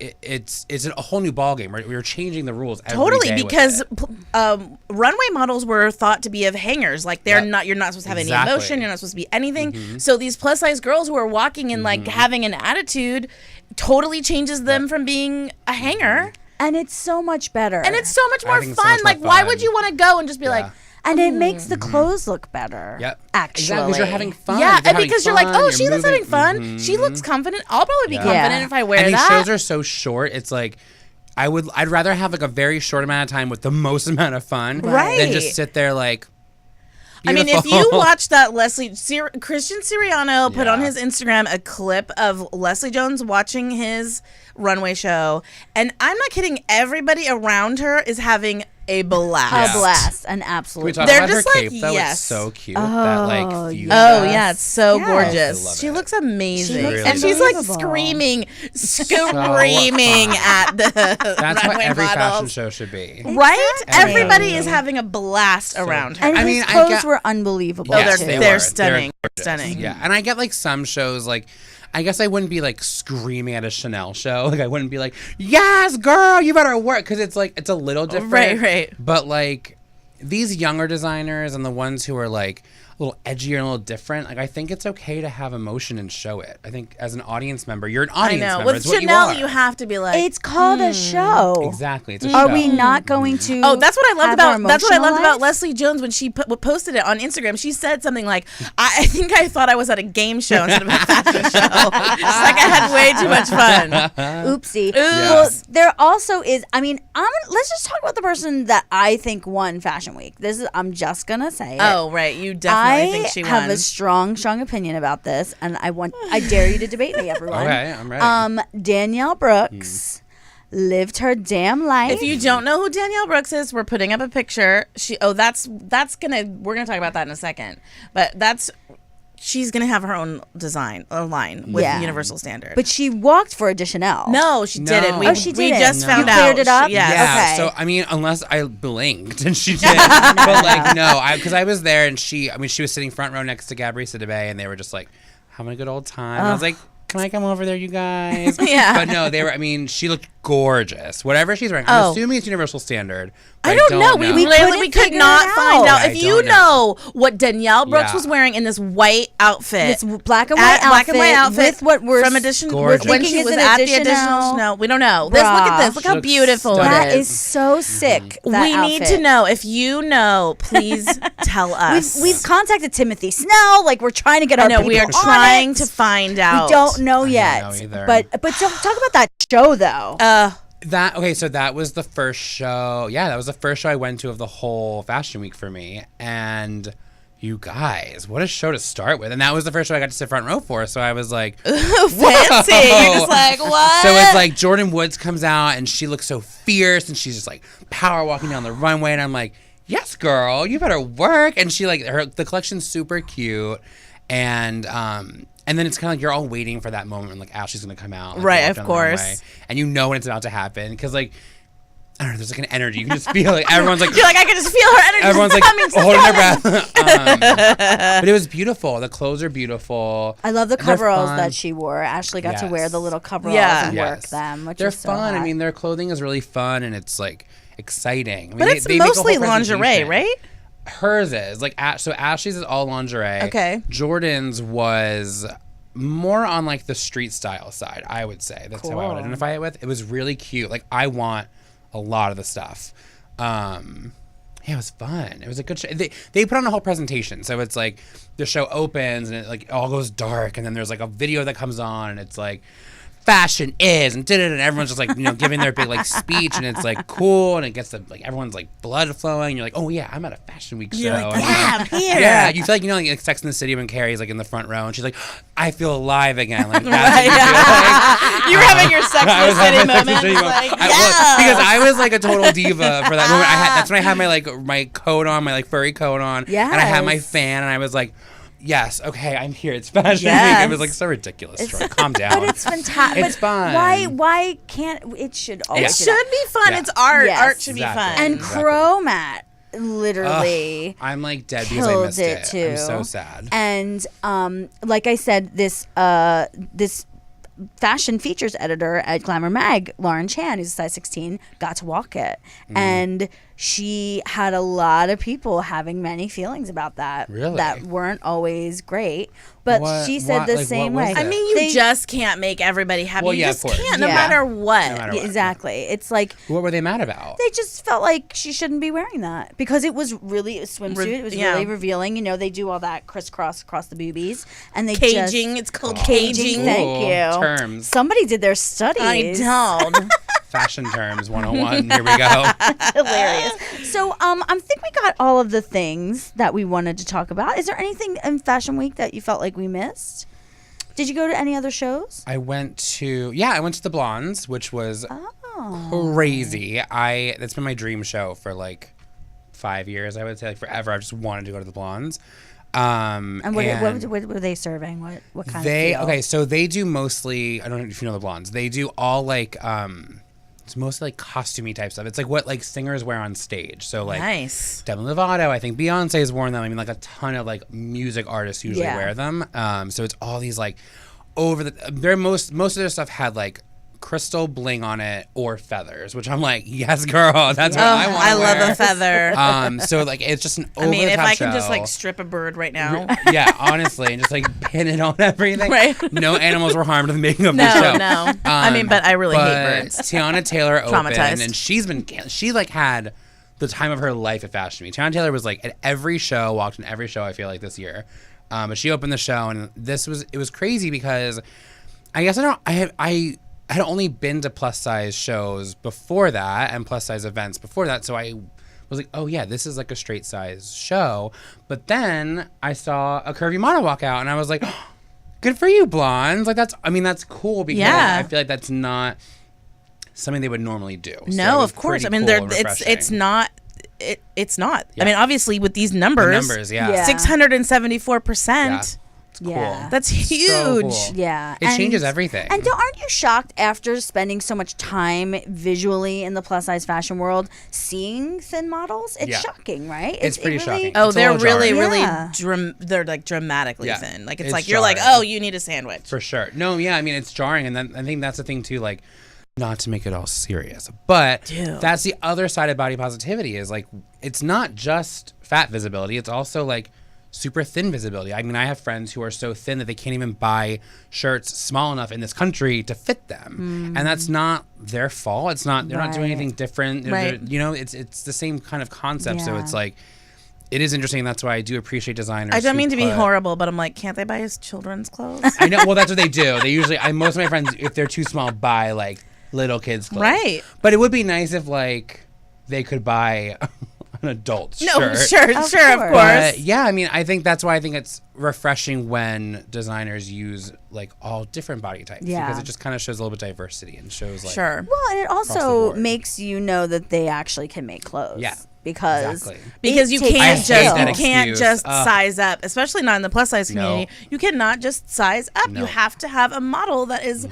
it's a whole new ballgame. Right? We're changing the rules every Totally, day because with it. runway models were thought to be of hangers. Like they're Yep. not. You're not supposed to have Exactly. any emotion. You're not supposed to be anything. So these plus size girls who are walking and like having an attitude totally changes them from being a hanger. And it's so much better. And it's so much more think it's so fun. much more Like, why fun. would you want to go and just be like, and it makes the clothes look better. Yep. Actually. Exactly, 'cause you're having fun. yeah, and having because you're like, fun, oh, she looks moving. having fun. She looks confident. I'll probably be confident if I wear And these that. shows are so short. It's like I'd rather have like a very short amount of time with the most amount of fun Right. than just sit there like. I mean, if beautiful. you watch that Christian Siriano put on Yeah. his Instagram a clip of Leslie Jones watching his runway show, and I'm not kidding, everybody around her is having a blast. A blast. An Can we absolute talk They're about her just like, cape though? yes. It's so cute. That like Oh, fuchsia. Oh yeah, it's so Yes. gorgeous. I love She it. looks amazing, She looks and she's like unbelievable. screaming at the That's what runway every fashion models. show should be. Right? Exactly. Everybody is having a blast around her. And I his mean, I clothes get- were unbelievable. Oh, Yes, too. they they're were. stunning. gorgeous. Stunning. Yeah, and I get like some shows like. I guess I wouldn't be like screaming at a Chanel show. Like I wouldn't be like, "Yes, girl, you better work," because it's like it's a little different. Right. But like these younger designers and the ones who are like a little edgier and a little different, like I think it's okay to have emotion and show it. I think as an audience member, you're an I audience know. member. With It's what Chanel, you, you are. have to be like. It's called a show. Exactly. It's a Are show. we not going to? Oh, that's what I loved have our about. That's what I loved emotional about life? Leslie Jones when she posted it on Instagram. She said something like, "I think I thought I was at a game show instead of a fashion show. It's like I had way too much fun." Oopsie. Oops. Well, there also is. I mean, let's just talk about the person that I think won Fashion Week. I'm just gonna say it. Oh, right. You definitely think she have won. a strong opinion about this, and I dare you to debate me, everyone. Okay, I'm ready. Danielle Brooks lived her damn life. If you don't know who Danielle Brooks is, we're putting up a picture. We're gonna talk about that in a second. But she's gonna have her own design, a line with Yeah. Universal Standard. but she walked for a de Chanel. no, she didn't. We, Oh, she we didn't. just No. found You out. cleared it up? Yes. Yeah, Okay. so I mean, unless I blinked and she did, but like no, because I was there and she was sitting front row next to Gabrielle Sidibe and they were just like having a good old time. I was like, can I come over there, you guys? Yeah. But no, they were. I mean, she looked gorgeous. Whatever she's wearing, I'm Oh. assuming it's Universal Standard. but I don't know. We couldn't literally could figure not it find out. out. I If you don't know what Danielle Brooks Yeah. was wearing in this white outfit, This black and white black and white outfit with what we're from edition Gorgeous. when thinking she is was an at the additional additional Chanel. We don't know. Look at this. Look She how looks beautiful stunning. That it is so sick. that We need to outfit. know. If you know, please tell us. We've contacted Timothy Snell. Like we're trying to get I our know people we are on trying it. to find out. We don't know yet. know either. But talk about that show though. So that was the first show. Yeah, that was the first show I went to of the whole Fashion Week for me. And you guys, what a show to start with. And that was the first show I got to sit front row for. So I was like, Fancy. You're just like, what? So it's like Jordan Woods comes out and she looks so fierce and she's just like power walking down the runway. And I'm like, yes, girl, you better work. And she the collection's super cute. And then it's kind of like you're all waiting for that moment when like Ashley's gonna come out, like, Right, walk of down the runway, course. and you know when it's about to happen because like I don't know, there's like an energy you can just feel like everyone's like You're like, I can just feel her energy. everyone's like coming. holding their breath. But it was beautiful. The clothes are beautiful. I love the They're coveralls fun. that she wore. Ashley got to wear Yes. the little coveralls Yeah. and work Yes. them, which They're is so fun. I hot. mean, their clothing is really fun and it's like exciting. I mean, But it's they make a whole mostly lingerie, presentation. right? Hers is like so Ashley's is all lingerie. Okay. Jordan's was more on like the street style side, I would say. That's how I would identify it with. It was really cute. Like I want a lot of the stuff. Yeah, it was fun. It was a good show. They put on a whole presentation. So it's like the show opens and it like all goes dark and then there's like a video that comes on and it's like fashion is and everyone's just like giving their big like speech and it's like cool and it gets like everyone's like blood flowing and you're like, oh yeah, I'm at a Fashion Week show. You're like, And, yeah, I'm here. yeah, you feel like Sex in the City when Carrie's like in the front row and she's like, I feel alive again. Like that's what you feel like. You were having your Sex I in was the having City my Sex and moment. the City moment. Like, I was, because I was like a total diva for that moment. That's when I had my coat on, my like furry coat on, and I had my Yes. fan, and I was like, yes, okay, I'm here. It's Fashion Yes. Week. It was like so ridiculous. Troy. Calm down. But it's fantastic. It's fun. Why can't it should always It do that. should be fun. Yeah. It's art. Yes. Art should Exactly. be fun. And Exactly. Chromat literally I'm like dead because I killed missed it it. too. I'm so sad. And like I said, this fashion features editor at Glamour Mag, Lauren Chan, who's a size 16, got to walk it. And she had a lot of people having many feelings about that. Really? That weren't always great. But she said the same what way. was I it? mean, you just can't make everybody happy. Well, you yeah, just of course. can't, no Yeah. matter what. No matter what. Exactly. It's like What were they mad about? they just felt like she shouldn't be wearing that because it was really a swimsuit. It was yeah. really revealing. You know, they do all that crisscross across the boobies, and they Caging. Just, It's called caging. caging. Thank Ooh, you. terms. Somebody did their studies. I don't. Fashion terms 101. Here we go. Hilarious. So, I think we got all of the things that we wanted to talk about. Is there anything in Fashion Week that you felt like we missed? Did you go to any other shows? I went to the Blondes, which was Oh. crazy. That's been my dream show for like 5 years. I would say like forever. I just wanted to go to the Blondes. And what were they serving? What kind of feel? Okay, so they do mostly, I don't know if you know the Blondes. They do all like it's mostly like costumey type stuff. It's like what like singers wear on stage. So like Nice. Demi Lovato, I think Beyonce's worn them. I mean, like a ton of like music artists usually Yeah. wear them. So it's all these like most of their stuff had like crystal bling on it or feathers, which I'm like, yes, girl, that's what I want. I love a feather. So like it's just an I mean, if I can show. just like strip a bird right now. Yeah, honestly, and just like pin it on everything. Right. No animals were harmed in the making of the show. No. I mean, but I really hate But birds. Tiana Taylor opened, Traumatized. and she like had the time of her life at Fashion Week. Tiana Taylor was like at every show, walked in every show. I feel like this year, but she opened the show, and it was crazy because I guess I had only been to plus size shows before that and plus size events before that, so I was like, oh yeah, this is like a straight size show. But then I saw a curvy model walk out, and I was like, oh, good for you, Blondes. Like that's cool because Yeah. I feel like that's not something they would normally do. So it No, was of course. I pretty mean, cool and it's refreshing. not. It's not. Yeah. I mean, obviously, with these The numbers, numbers, yeah. Yeah. 674%. It's cool. Yeah. That's So huge. cool. Yeah. It changes everything. And aren't you shocked after spending so much time visually in the plus size fashion world, seeing thin models? It's Yeah. shocking, right? It's pretty shocking. Oh, It's a they're little really, jarring. really, Yeah. they're like dramatically Yeah. thin. Like it's It's like you're like, jarring. oh, you need a sandwich. For sure. No, yeah, I mean, it's jarring. And then I think that's the thing, too, like, not to make it all serious, but Dude. that's the other side of body positivity is, like, it's not just fat visibility. It's also, like, super thin visibility. I mean, I have friends who are so thin that they can't even buy shirts small enough in this country to fit them. And that's not their fault. It's not, they're not doing Right. anything different. Right. You know, it's the same kind of concept. So Yeah. it's like, it is interesting. And that's why I do appreciate designers. I don't who mean to be put- horrible, but I'm like, can't they buy his children's clothes? I know. Well, that's what they do. They usually, most of my friends, if they're too small, buy like little kids' clothes. Right. But it would be nice if like they could buy an adult No, shirt. sure, Of sure, of course. course. But yeah, I mean, I think that's why I think it's refreshing when designers use like all different body types Yeah. because it just kind of shows a little bit of diversity and shows like Sure. Well, and it the also board. makes you know that they actually can make clothes. Yeah, Because exactly. Because it you takes can't I hate just that you can't excuse. just Ugh. size up, especially not in the plus size No. community. You cannot just size up. No. You have to have a model that is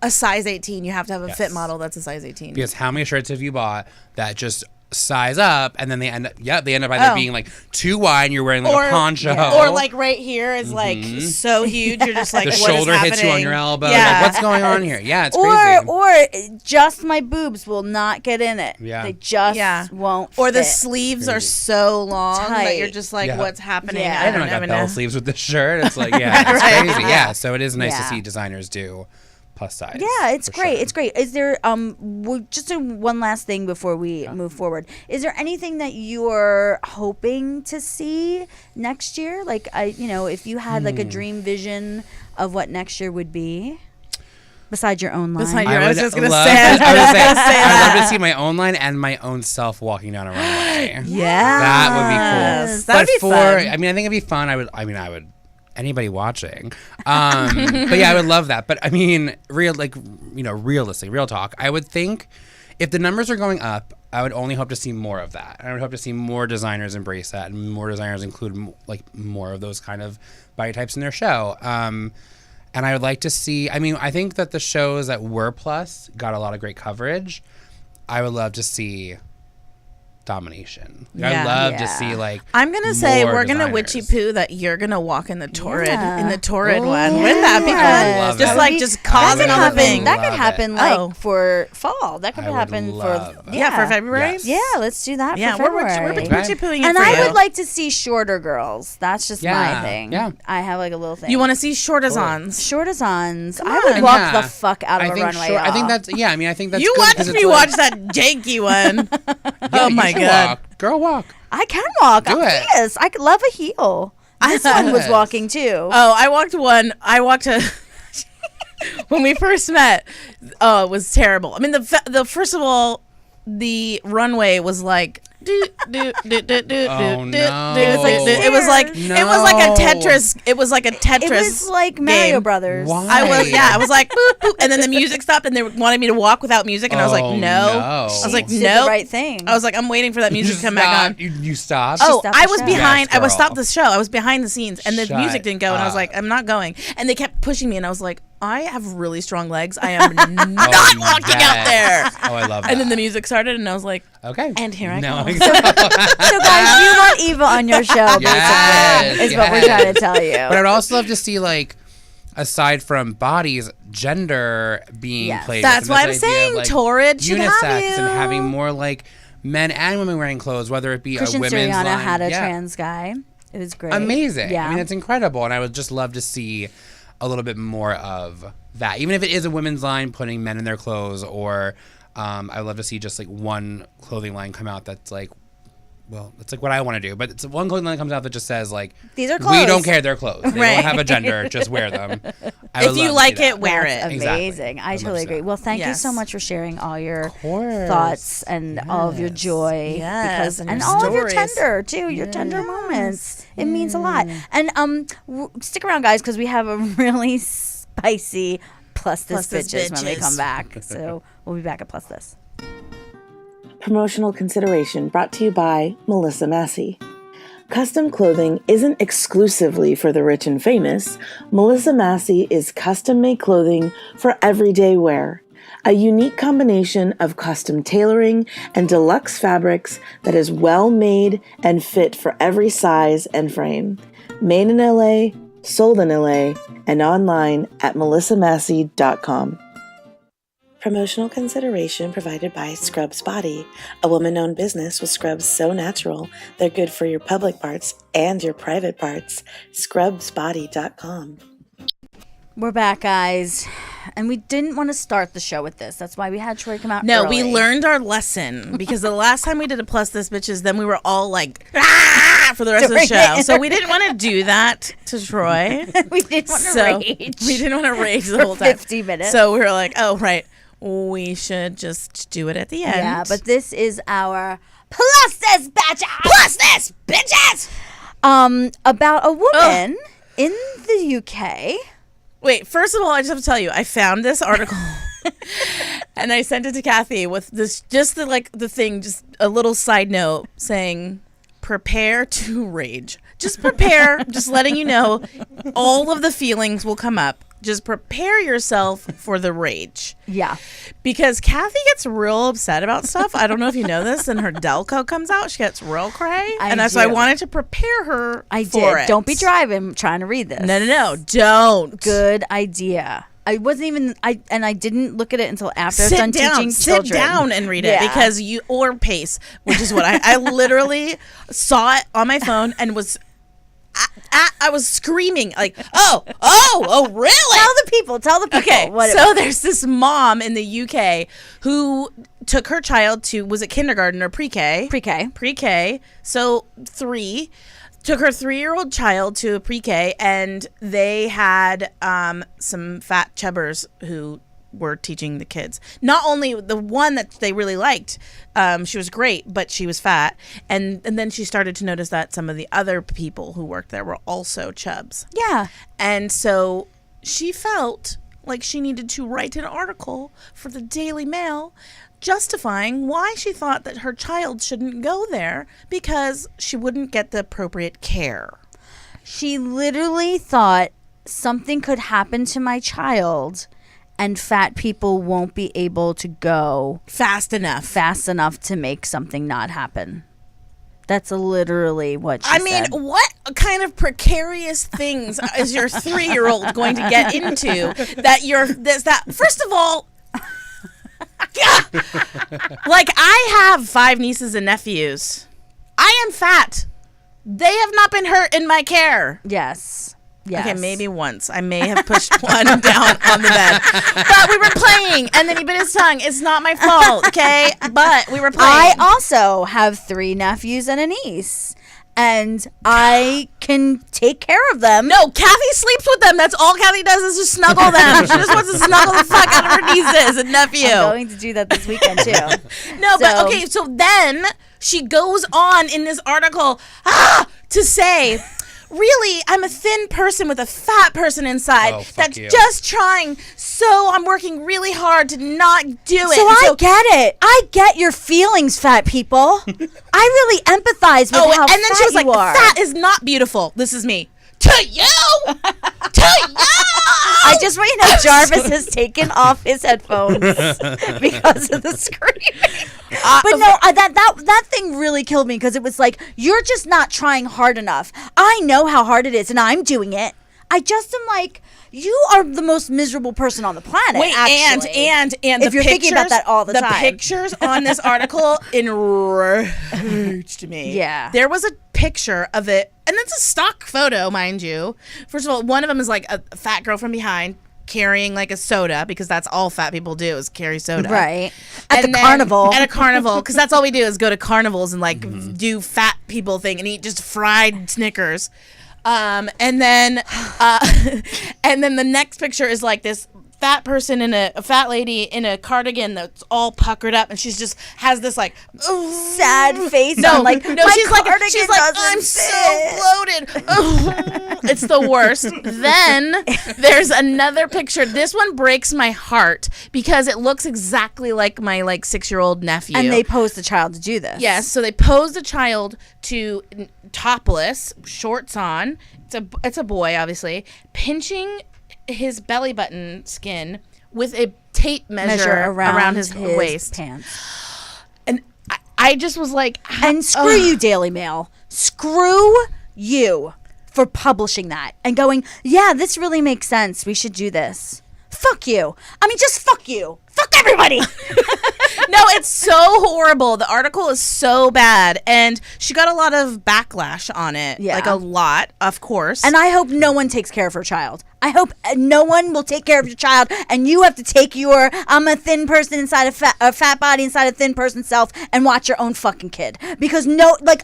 a size 18. You have to have a fit Yes. model that's a size 18. Because how many shirts have you bought that just size up and then they end up either being like too wide and you're wearing like a poncho or like right here is like so huge. You're just like the what is shoulder hits you on happening? your elbow. Yeah. Like, what's going on here? Yeah, it's crazy. or just my boobs will not get in it. Yeah. They just Yeah. won't Or the fit. sleeves are so long that Tight. you're just like, Yeah. what's happening? Yeah. I don't got bell sleeves with this shirt. It's like, yeah, it's Right. crazy. Yeah, so it is nice to Yeah. see designers do plus size. Yeah, it's for great. sure. It's great. Is there just one last thing before we move forward? Is there anything that you're hoping to see next year? Like if you had like a dream vision of what next year would be, besides your own line. Besides I I was would just gonna love say. to- I was I would gonna say I'd love that. to see my own line and my own self walking down a runway. Yeah, That would be cool. That would be fun. I mean, I think it'd be fun. I would. Anybody watching, but yeah, I would love that. But I mean, realistic, real talk. I would think if the numbers are going up, I would only hope to see more of that. I would hope to see more designers embrace that, and more designers include like more of those kind of body types in their show. And I would like to see. I mean, I think that the shows that were plus got a lot of great coverage. I would love to see domination. Yeah. I love to Yeah. see like. I'm gonna say more we're gonna designers. witchy poo that you're gonna walk in the torrid Yeah. one. Wouldn't that be Yes. fun? love Just it. like just causing all the happen. things. That could Love happen it. like Oh. for fall. That could I would happen love for Yeah, for February. Yes. Yeah, let's do that Yeah, for we're February. witchy pooing it And for I you. would like to see shorter girls. That's just my Yeah, thing. yeah. I have like a little thing. You want to see shortazons? shortazons? I on. would walk Yeah. the fuck out of a runway. I think y'all. that's I mean I think that's You good watched 'cause me it's like- watch that janky one. Yeah, Oh you my should God. walk. Girl, walk. I can walk. Do it. Yes, I could love a heel. This one was Yes. walking too. Oh, I walked a when we first met. Oh, it was terrible. I mean, the first of all, the runway was like. Oh, no. It was like a No. Tetris. It was like a Tetris. It was like Mario game. Brothers. Why? I was like, boop, boop, and then the music stopped, and they wanted me to walk without music, and I was like, Oh, no. no. I was like, She did no. the right thing. I was like, I'm waiting for that music to come back on. You stopped. Oh, stopped I the was show. behind. Yes, I was girl. stopped the show. I was behind the scenes, and the Shut music didn't go. And I was up. like, I'm not going. And they kept pushing me, and I was like, I have really strong legs. I am not Oh, walking out there. yes. Oh, I love that. And then the music started, and I was like, okay. and here I No, go. So guys, you want Eva on your show, basically, Yes, is what we're yes. trying to tell you. But I'd also love to see like, aside from bodies, gender being Yes. played. That's with, why and I'm this idea of, saying like, Torrid should have unisex you. and having more like men and women wearing clothes, whether it be Christian a women's Sirianna line. had a yeah. trans guy. It was great. Amazing. Yeah. I mean, it's incredible, and I would just love to see a little bit more of that, even if it is a women's line putting men in their clothes, or I'd love to see just like one clothing line come out that's like, well, it's like what I want to do, but it's one clothing line comes out that just says like, These are we clothes. don't care, they're clothes. They Right. don't have a gender, just wear them. I would If you love to like see that. it, wear That's it. Exactly. amazing. I I'd love totally to see agree. that. Well, thank you so Yes. much for sharing all your course. thoughts and all of your joy. Yes, because, and and your all of your stories. tender too. Your tender moments. It means a lot. And stick around, guys, because we have a really spicy plus this bitches when we come back. So we'll be back at plus this. Promotional consideration brought to you by Melissa Massey. Custom clothing isn't exclusively for the rich and famous. Melissa Massey is custom-made clothing for everyday wear. A unique combination of custom tailoring and deluxe fabrics that is well made and fit for every size and frame. Made in LA, sold in LA, and online at melissamassey.com. Promotional consideration provided by Scrubs Body, a woman-owned business with scrubs so natural they're good for your public parts and your private parts. Scrubsbody.com. We're back, guys. And we didn't want to start the show with this. That's why we had Troy come out No, early. we learned our lesson because the last time we did a plus this bitches, then we were all like "Ah!" for the rest of the During show. it. So we didn't want to do that to Troy. we didn't want to So rage. we didn't want to rage the for whole time. 50 minutes. So we were like, oh right, we should just do it at the end. Yeah, but this is our plus this bitches. Plus this bitches. About a woman in the UK. wait. First of all, I just have to tell you, I found this article. And I sent it to Kathy with this, just the thing, just a little side note saying, prepare to rage. Just prepare, just letting you know, all of the feelings will come up. Just prepare yourself for the rage. Yeah. Because Kathy gets real upset about stuff. I don't know if you know this. And her Delco comes out, she gets real cray. So I do. wanted to prepare her I for did. it. Don't be driving trying to read this. No, don't. Good idea. I wasn't even I didn't look at it until after I was Sit done down, teaching sit children. down and read it Yeah. because or pace, which is what I literally saw it on my phone and was I was screaming like, oh, really? Tell the people. Okay, what it so was. there's this mom in the UK who took her child to, was it kindergarten or pre-K? Pre-K. Pre-K, so 3. Took her 3-year-old child to a pre-K, and they had some fat chubbers who were teaching the kids. Not only the one that they really liked, she was great, but she was fat. And then she started to notice that some of the other people who worked there were also chubs. Yeah. And so she felt like she needed to write an article for the Daily Mail justifying why she thought that her child shouldn't go there because she wouldn't get the appropriate care. She literally thought something could happen to my child and fat people won't be able to go fast enough to make something not happen. That's literally what she said. What kind of precarious things is your 3-year-old going to get into that first of all, like, I have 5 nieces and nephews. I am fat. They have not been hurt in my care. Yes. Okay, maybe once. I may have pushed one down on the bed. But we were playing, and then he bit his tongue. It's not my fault, okay? But we were playing. I also have 3 nephews and a niece. And I can take care of them. No, Kathy sleeps with them. That's all Kathy does is just snuggle them. She just wants to snuggle the fuck out of her nieces and nephew. I'm going to do that this weekend, too. But okay, so then she goes on in this article to say, really, I'm a thin person with a fat person inside that's just trying. So I'm working really hard to not do it. So I get it. I get your feelings, fat people. I really empathize with how fat and then she was like, are. Fat is not beautiful. This is me. To you! To you! I just want you to know Jarvis has taken off his headphones because of the screaming. But no, that thing really killed me because it was like, you're just not trying hard enough. I know how hard it is, and I'm doing it. I just am like, you are the most miserable person on the planet. Wait, actually. and if you're thinking about that all the time. The pictures on this article enraged me. Yeah. There was a picture of it, and it's a stock photo, mind you. First of all, one of them is like a fat girl from behind carrying like a soda, because that's all fat people do is carry soda. Right. At a carnival, because that's all we do is go to carnivals and like do fat people thing and eat just fried Snickers. And then the next picture is like this fat person in a fat lady in a cardigan that's all puckered up, and she's just has this like sad face. She's like, I'm so bloated. It's the worst. Then there's another picture. This one breaks my heart because it looks exactly like my 6-year-old nephew. And they posed the child to do this. Yes, so they posed a child to topless, shorts on. It's a boy, obviously, pinching his belly button skin with a tape measure around his waist. Pants. And I just was like... And screw you, Daily Mail. Screw you for publishing that and going, yeah, this really makes sense. We should do this. Fuck you. I mean, just fuck you. Fuck everybody. No, it's so horrible. The article is so bad, and she got a lot of backlash on it. Yeah. Like a lot, of course. And I hope no one takes care of her child. I hope no one will take care of your child, and you have to take your I'm a thin person inside a fat body inside a thin person self and watch your own fucking kid. Because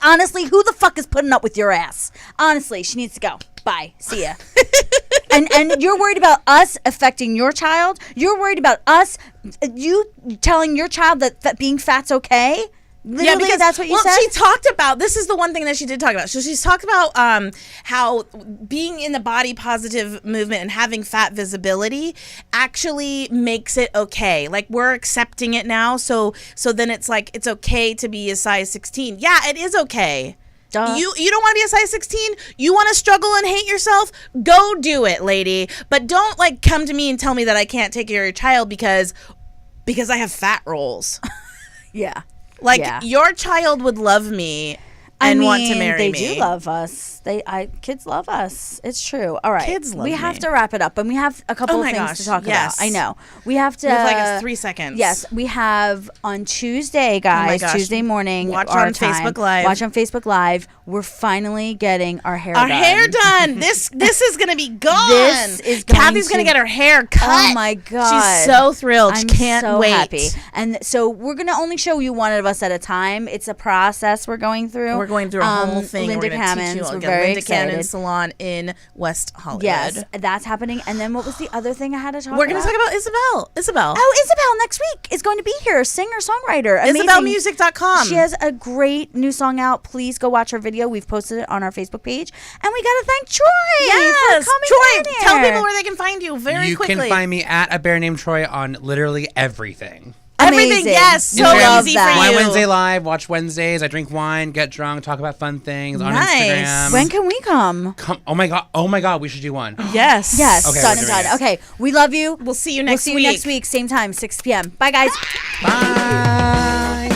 honestly, who the fuck is putting up with your ass? Honestly, she needs to go. Bye. See ya. And you're worried about us affecting your child? You're worried about us, you telling your child that being fat's okay? Literally, because that's what you said? She talked about, this is the one thing that she did talk about. So she's talked about how being in the body positive movement and having fat visibility actually makes it okay. Like, we're accepting it now. So then it's like, it's okay to be a size 16. Yeah, it is okay. Duh. You don't want to be a size 16? You want to struggle and hate yourself? Go do it, lady. But don't come to me and tell me that I can't take care of your child because I have fat rolls. Yeah. Your child would love me and want to marry me. They do love us. Kids love us. It's true. All right. Kids love me. We have to wrap it up, and we have a couple of things to talk about. I know. We have to. We have 3 seconds. Yes, we have on Tuesday, guys. Tuesday morning. Watch on Facebook Live. Watch on Facebook Live. We're finally getting our hair done. Our hair done. This is gonna be gone. Kathy's gonna get her hair cut. Oh my god. She's so thrilled. I'm she can't so wait. Happy. And so we're gonna only show you one of us at a time. It's a process we're going through. We're going through a whole thing. Linda Cammons. We're very Linda excited. Cannon's salon in West Hollywood. Yes, that's happening. And then what was the other thing I had to talk about? We're going to talk about Isabel. Oh, Isabel next week is going to be here. Singer-songwriter. IsabelMusic.com. She has a great new song out. Please go watch her video. We've posted it on our Facebook page. And we got to thank Troy for coming Troy, in here. tell people where they can find you very quickly. You can find me at A Bear Named Troy on literally everything. Everything, Amazing. yes, so Love easy that. for Wine you. Wednesday live. Watch Wednesdays. I drink wine, get drunk, talk about fun things on Nice. Instagram. When can we come? Come? Oh my god. We should do one. Yes. Yes, Okay, done we're and doing done. it. Okay, we love you. We'll see you We'll next see week. you next week, same time, 6 p.m. Bye, guys. Bye.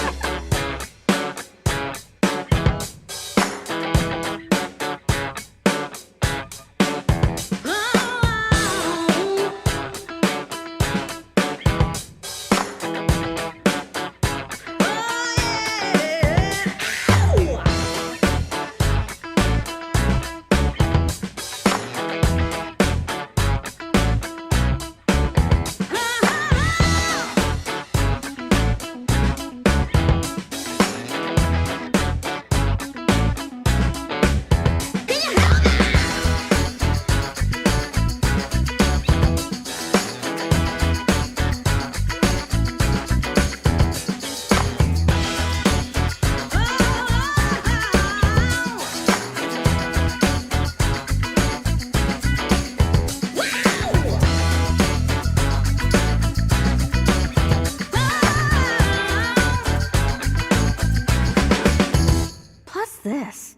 Plus this.